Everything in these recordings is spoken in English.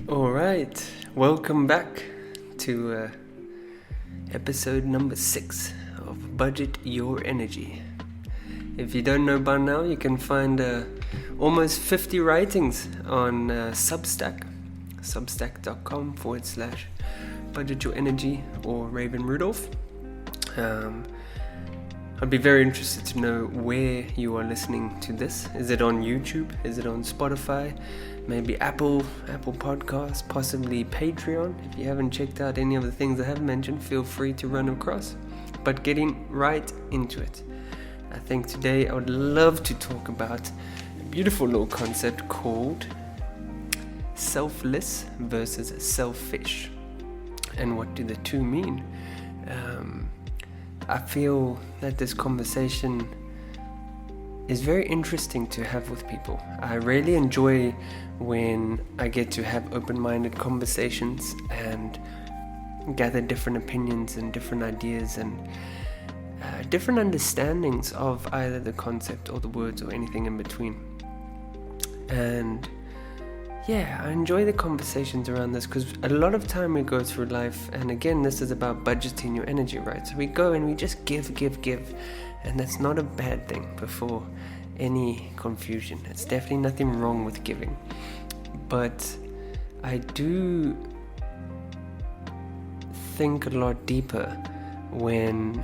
All right, welcome back to episode number 6 of Budget Your Energy. If you don't know by now, you can find almost 50 writings on Substack, substack.com/Budget Your Energy or Raven Rudolph. I'd be very interested to know where you are listening to this. Is it on YouTube? Is it on Spotify? Maybe Apple Podcasts, possibly Patreon. If you haven't checked out any of the things I have mentioned, feel free to run across. But getting right into it, I think today I would love to talk about a beautiful little concept called selfless versus selfish. And what do the two mean? I feel that this conversation is very interesting to have with people. I really enjoy when I get to have open-minded conversations and gather different opinions and different ideas and different understandings of either the concept or the words or anything in between. And yeah, I enjoy the conversations around this because a lot of time we go through life, and again, this is about budgeting your energy, right? So we go and we just give, and that's not a bad thing before any confusion. It's definitely nothing wrong with giving. But I do think a lot deeper when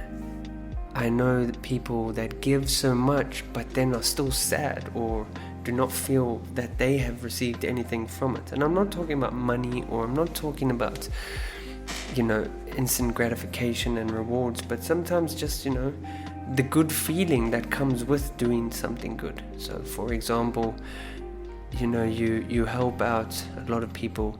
I know that people that give so much but then are still sad or do not feel that they have received anything from it. And I'm not talking about money, or I'm not talking about, instant gratification and rewards, but sometimes just, the good feeling that comes with doing something good. So for example, you help out a lot of people,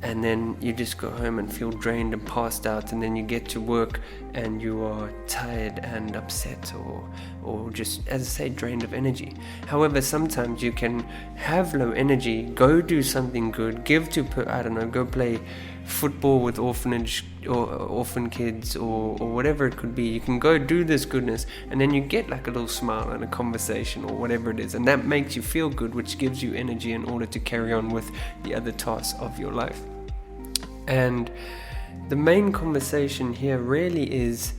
and then you just go home and feel drained and passed out, and then you get to work and you are tired and upset or just, as I say, drained of energy. However, sometimes you can have low energy, go do something good, go play football with orphanage or orphan kids or whatever it could be. You can go do this goodness, and then you get like a little smile and a conversation or whatever it is, and that makes you feel good, which gives you energy in order to carry on with the other tasks of your life. And the main conversation here really is,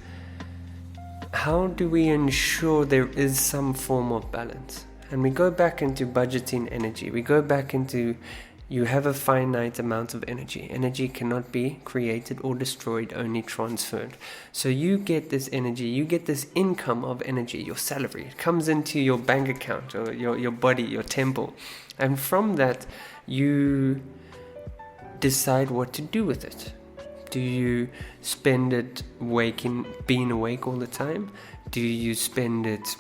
how do we ensure there is some form of balance? And we go back into budgeting energy. We go back into, you have a finite amount of energy. Energy cannot be created or destroyed, only transferred. So you get this energy, you get this income of energy, your salary. It comes into your bank account or your body, your temple. And from that, you decide what to do with it. Do you spend it being awake all the time? Do you spend it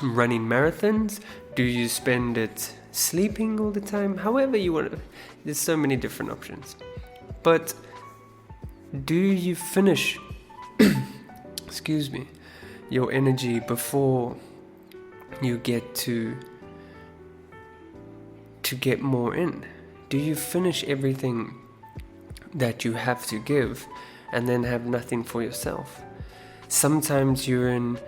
running marathons? Do you spend it sleeping all the time? However you want to. There's so many different options. But do you finish your energy before you get to get more in? Do you finish everything that you have to give and then have nothing for yourself? Sometimes you're in,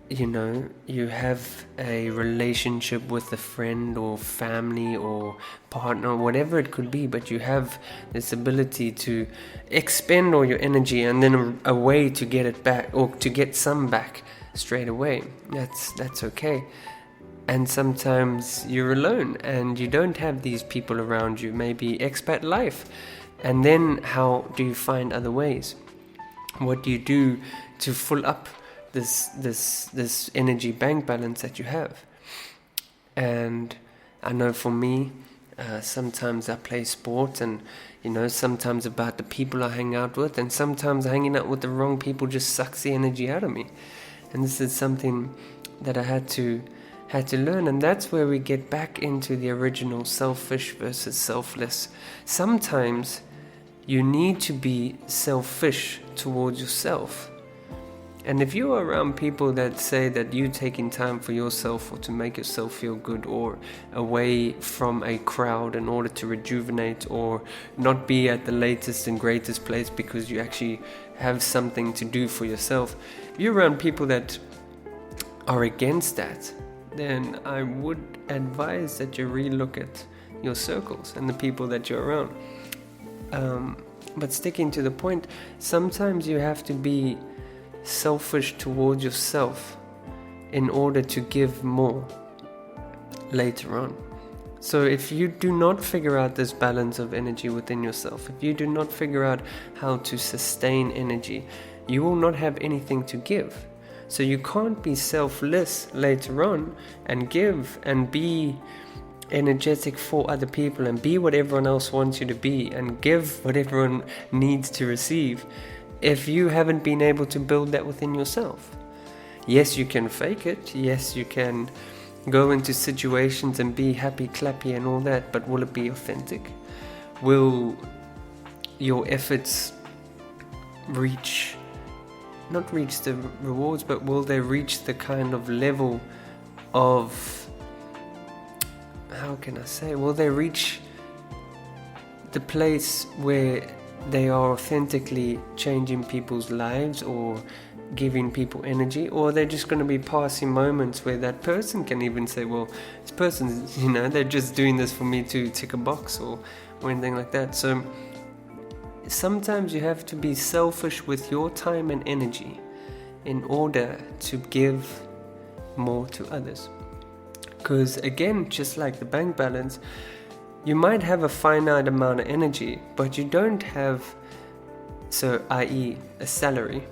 you have a relationship with a friend or family or partner, whatever it could be, but you have this ability to expend all your energy and then a way to get it back, or to get some back straight away. That's okay. And sometimes you're alone and you don't have these people around you, maybe expat life. And then how do you find other ways? What do you do to fill up this energy bank balance that you have? And I know for me, sometimes I play sport, and sometimes about the people I hang out with, and sometimes hanging out with the wrong people just sucks the energy out of me. And this is something that I had to learn, and that's where we get back into the original selfish versus selfless. Sometimes you need to be selfish towards yourself. And if you are around people that say that you taking time for yourself or to make yourself feel good, or away from a crowd in order to rejuvenate, or not be at the latest and greatest place because you actually have something to do for yourself, if you're around people that are against that, then I would advise that you relook at your circles and the people that you're around. But sticking to the point, sometimes you have to be selfish towards yourself in order to give more later on. So if you do not figure out this balance of energy within yourself, if you do not figure out how to sustain energy, you will not have anything to give. So you can't be selfless later on and give and be energetic for other people and be what everyone else wants you to be and give what everyone needs to receive if you haven't been able to build that within yourself. Yes, you can fake it. Yes, you can go into situations and be happy, clappy and all that, but will it be authentic? Will your efforts not reach the rewards, but will they reach the kind of level of, how can I say, will they reach the place where they are authentically changing people's lives or giving people energy, or they're just going to be passing moments where that person can even say, well, this person's, they're just doing this for me to tick a box or anything like that. So sometimes you have to be selfish with your time and energy in order to give more to others. Because again, just like the bank balance, you might have a finite amount of energy, but you don't have, so i.e. a salary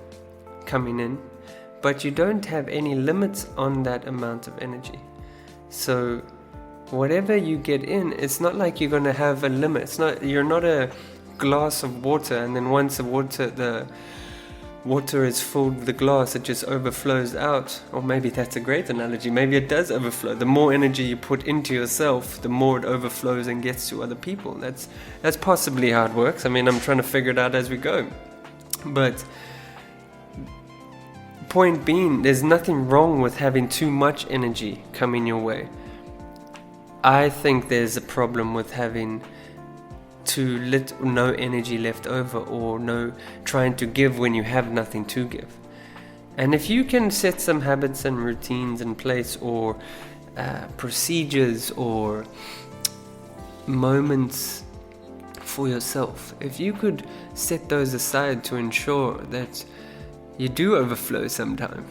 coming in, but you don't have any limits on that amount of energy. So whatever you get in, it's not like you're going to have a limit. You're not a glass of water and then once the water is filled with the glass, it just overflows out. Or maybe that's a great analogy. Maybe it does overflow. The more energy you put into yourself, the more it overflows and gets to other people. That's possibly how it works. I mean, I'm trying to figure it out as we go. But point being, there's nothing wrong with having too much energy coming your way. I think there's a problem with having too little, no energy left over, or trying to give when you have nothing to give. And if you can set some habits and routines in place, or procedures or moments for yourself, if you could set those aside to ensure that you do overflow sometime,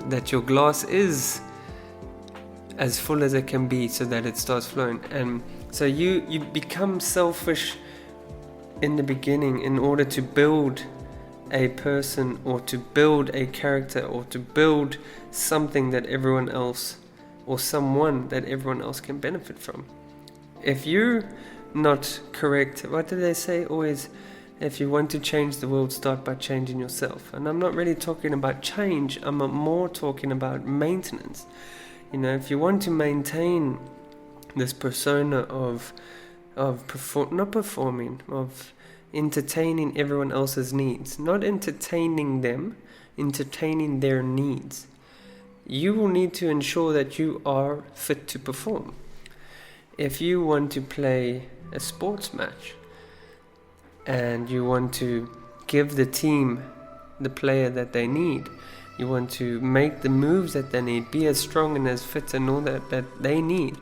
that your glass is as full as it can be so that it starts flowing. And so you become selfish in the beginning in order to build a person, or to build a character, or to build something that everyone else, or someone that everyone else can benefit from. If you're not correct, what do they say always? If you want to change the world, start by changing yourself. And I'm not really talking about change, I'm more talking about maintenance. If you want to maintain this persona of entertaining everyone else's needs, not entertaining them, entertaining their needs, you will need to ensure that you are fit to perform. If you want to play a sports match, and you want to give the team the player that they need, you want to make the moves that they need, be as strong and as fit and all that they need,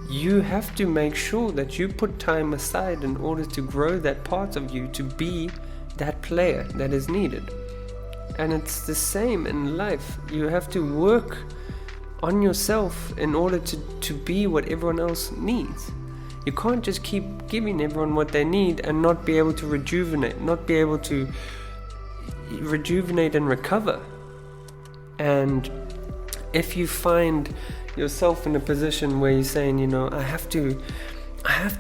you have to make sure that you put time aside in order to grow that part of you to be that player that is needed. And it's the same in life. You have to work on yourself in order to be what everyone else needs. You can't just keep giving everyone what they need and not be able to rejuvenate and recover. And if you find yourself in a position where you're saying, I have to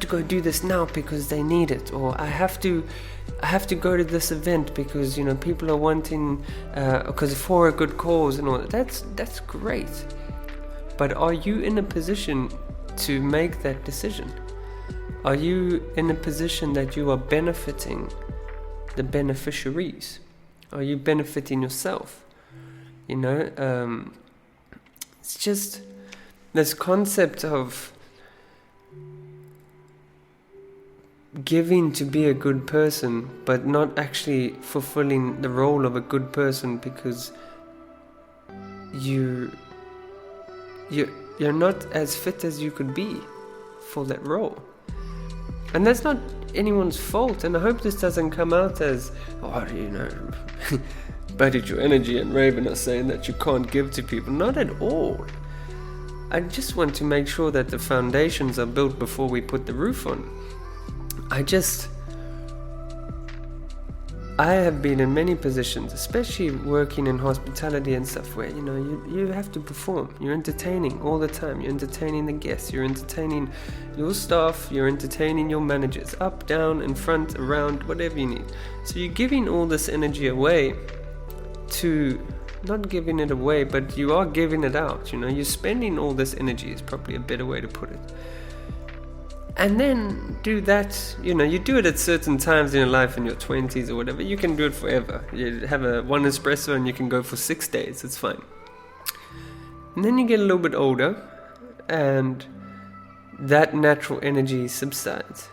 go do this now because they need it, or I have to go to this event because people are wanting because for a good cause and all that. That's great. But are you in a position to make that decision? Are you in a position that you are benefiting the beneficiaries? Are you benefiting yourself? It's just this concept of giving to be a good person, but not actually fulfilling the role of a good person because you're not as fit as you could be for that role. And that's not anyone's fault, and I hope this doesn't come out as, Buddy Your Energy and Raven are saying that you can't give to people. Not at all. I just want to make sure that the foundations are built before we put the roof on. I have been in many positions, especially working in hospitality and stuff, where you have to perform. You're entertaining all the time. You're entertaining the guests. You're entertaining your staff. You're entertaining your managers, up, down, in front, around, whatever you need. So you're giving all this energy away to, not giving it away, but you are giving it out. You're spending all this energy is probably a better way to put it. And then do that, you do it at certain times in your life, in your 20s or whatever. You can do it forever. You have one espresso and you can go for 6 days. It's fine. And then you get a little bit older and that natural energy subsides.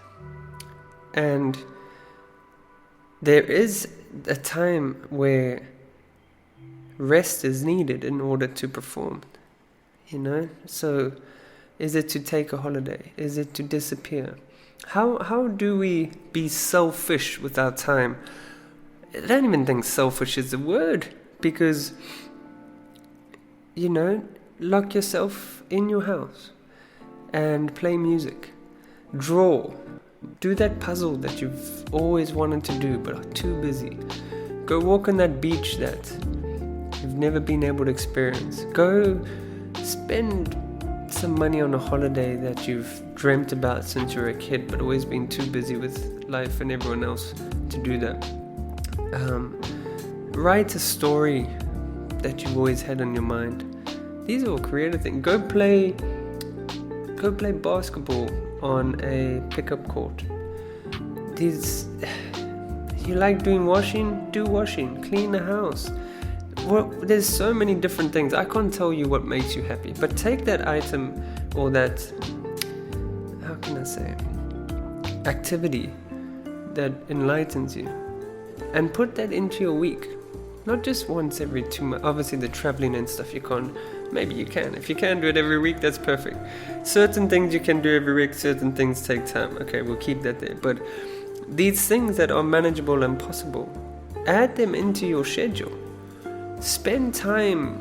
And there is a time where rest is needed in order to perform. So is it to take a holiday? Is it to disappear? How do we be selfish with our time? I don't even think selfish is the word, because lock yourself in your house and play music, draw, do that puzzle that you've always wanted to do but are too busy. Go walk on that beach that you've never been able to experience. Go spend some money on a holiday that you've dreamt about since you were a kid but always been too busy with life and everyone else to do that. Write a story that you've always had on your mind. These are all creative things. Go play basketball on a pickup court. You like doing washing? Do washing. Clean the house. Well, there's so many different things. I can't tell you what makes you happy, but take that item or that, how can I say, activity that enlightens you and put that into your week. Not just once every 2 months. Obviously the traveling and stuff you can't. Maybe you can. If you can do it every week, that's perfect. Certain things you can do every week, certain things take time. Okay, we'll keep that there. But these things that are manageable and possible, add them into your schedule. Spend time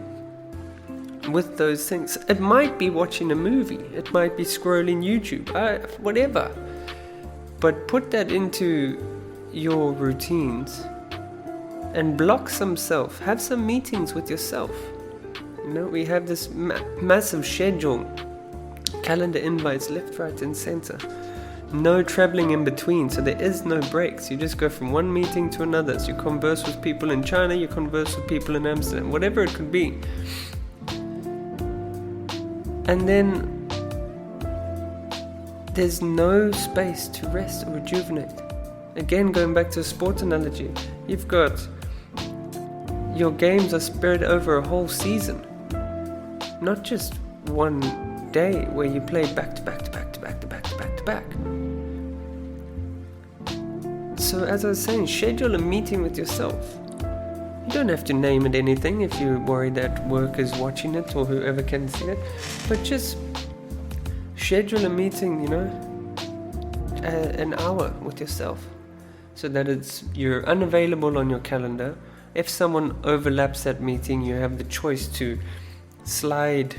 with those things. It might be watching a movie. It might be scrolling YouTube. Whatever. But put that into your routines and block some self. Have some meetings with yourself. We have this massive schedule. Calendar invites left, right and center. No traveling in between, so there is no breaks. You just go from one meeting to another. So you converse with people in China, you converse with people in Amsterdam, whatever it could be. And then there's no space to rest or rejuvenate. Again, going back to a sports analogy, you've got your games are spread over a whole season, not just one day where you play back to back to back to back to back to back to back. So as I was saying, schedule a meeting with yourself. You don't have to name it anything if you're worried that work is watching it or whoever can see it, but just schedule a meeting, an hour with yourself, so that you're unavailable on your calendar. If someone overlaps that meeting, you have the choice to slide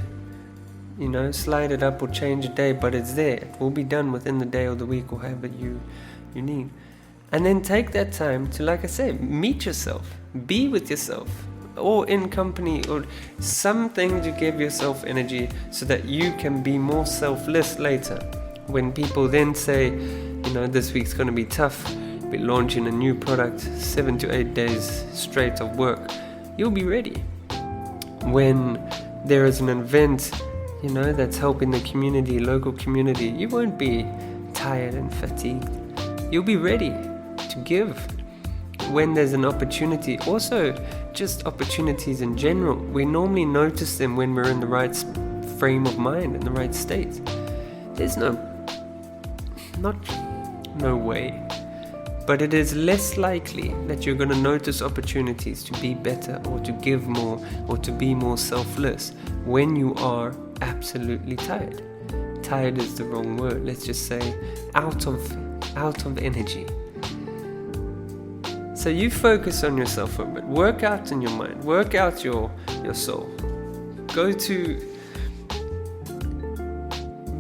it up or change a day, but it's there. It will be done within the day or the week or however you need. And then take that time to, like I say, meet yourself, be with yourself, or in company, or something to give yourself energy so that you can be more selfless later. When people then say, this week's going to be tough, we're launching a new product, 7 to 8 days straight of work, you'll be ready. When there is an event, that's helping the community, local community, you won't be tired and fatigued. You'll be ready to give. When there's an opportunity, also just opportunities in general, we normally notice them when we're in the right frame of mind, in the right state. There's no way, but it is less likely that you're going to notice opportunities to be better or to give more or to be more selfless when you are absolutely tired. tired is the wrong word. Let's just say out of energy. So you focus on yourself for a bit. Work out in your mind. Work out your soul. Go to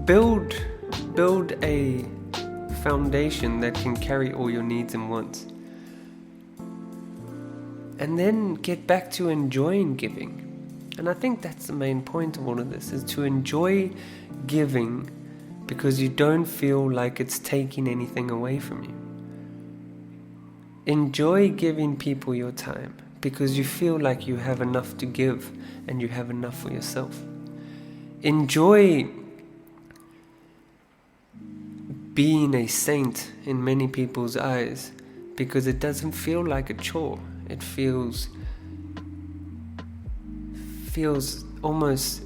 build a foundation that can carry all your needs and wants. And then get back to enjoying giving. And I think that's the main point of all of this, is to enjoy giving because you don't feel like it's taking anything away from you. Enjoy giving people your time because you feel like you have enough to give and you have enough for yourself. Enjoy being a saint in many people's eyes because it doesn't feel like a chore. It feels almost,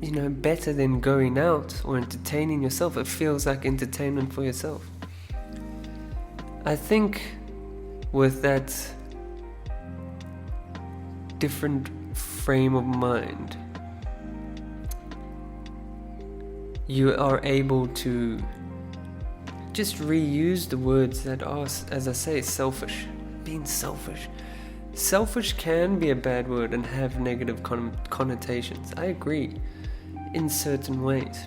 better than going out or entertaining yourself. It feels like entertainment for yourself. I think with that different frame of mind, you are able to just reuse the words that are, as I say, selfish. Being selfish. Selfish can be a bad word and have negative connotations. I agree, in certain ways.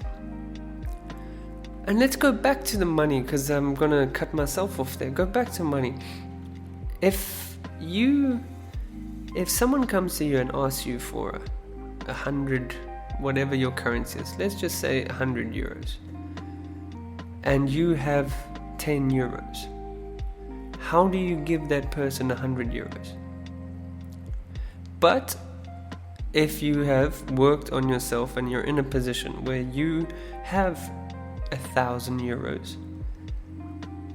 And let's go back to the money, because I'm going to cut myself off there. Go back to money. If someone comes to you and asks you for 100, whatever your currency is, let's just say 100 euros, and you have 10 euros, how do you give that person 100 euros? But if you have worked on yourself and you're in a position where you have 1,000 euros,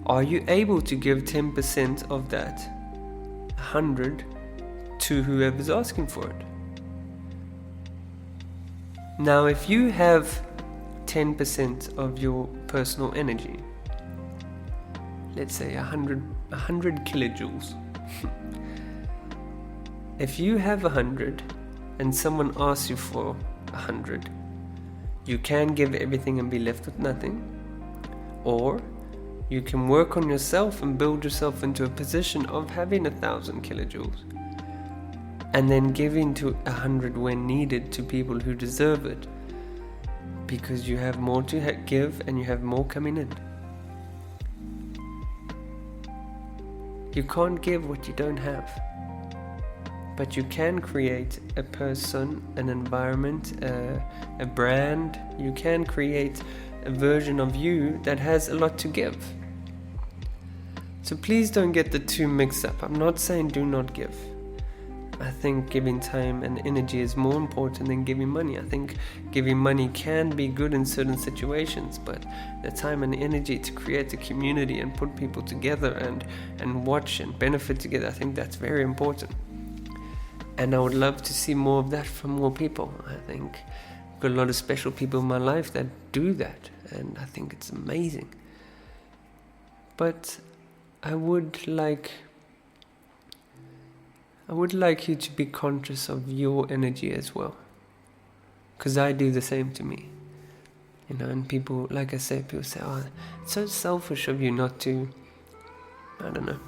are you able to give 10% of that 100 to whoever's asking for it? Now, if you have 10% of your personal energy, let's say 100 kilojoules. If you have 100 and someone asks you for 100, you can give everything and be left with nothing, or you can work on yourself and build yourself into a position of having 1,000 kilojoules and then giving to 100 when needed to people who deserve it, because you have more to give and you have more coming in. You can't give what you don't have, but you can create a person, an environment, a brand. You can create a version of you that has a lot to give. So please don't get the two mixed up. I'm not saying do not give. I think giving time and energy is more important than giving money. I think giving money can be good in certain situations, but the time and energy to create a community and put people together and watch and benefit together, I think that's very important. And I would love to see more of that from more people. I think I've got a lot of special people in my life that do that, and I think it's amazing. But I would like you to be conscious of your energy as well, because I do the same to me, and people, like I said, people say, oh, it's so selfish of you not to,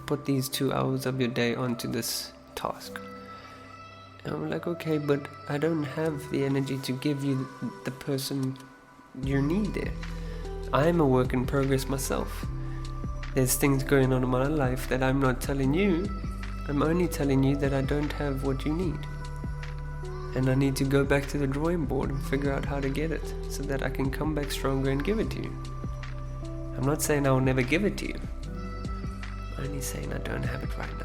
put these 2 hours of your day onto this task. And I'm like, okay, but I don't have the energy to give you the person you need there. I'm a work in progress myself. There's things going on in my life that I'm not telling you. I'm only telling you that I don't have what you need. And I need to go back to the drawing board and figure out how to get it so that I can come back stronger and give it to you. I'm not saying I will never give it to you. I'm only saying I don't have it right now.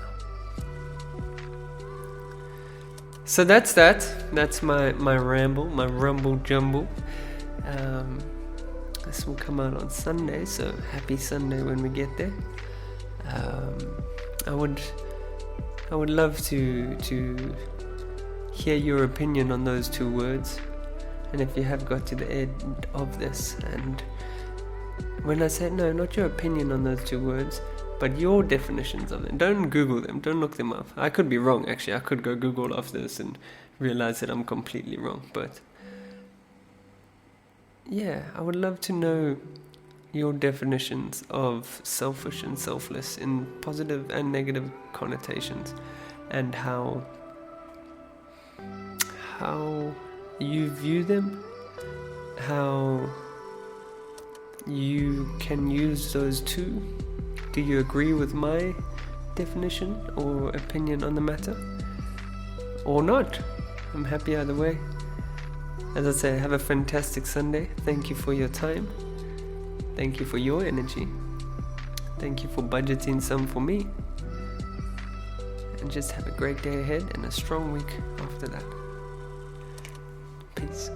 So that's that. That's my ramble, my rumble jumble. This will come out on Sunday, so happy Sunday when we get there. I would love to hear your opinion on those two words, and if you have got to the end of this, and when I say no, not your opinion on those two words, but your definitions of them. Don't Google them, don't look them up. I could be wrong, actually. I could go Google after this and realize that I'm completely wrong, but yeah, I would love to know your definitions of selfish and selfless in positive and negative connotations, and how you view them, how you can use those two. Do you agree with my definition or opinion on the matter, or not? I'm happy either way. As I say, have a fantastic Sunday. Thank you for your time. Thank you for your energy. Thank you for budgeting some for me. And just have a great day ahead and a strong week after that. Peace.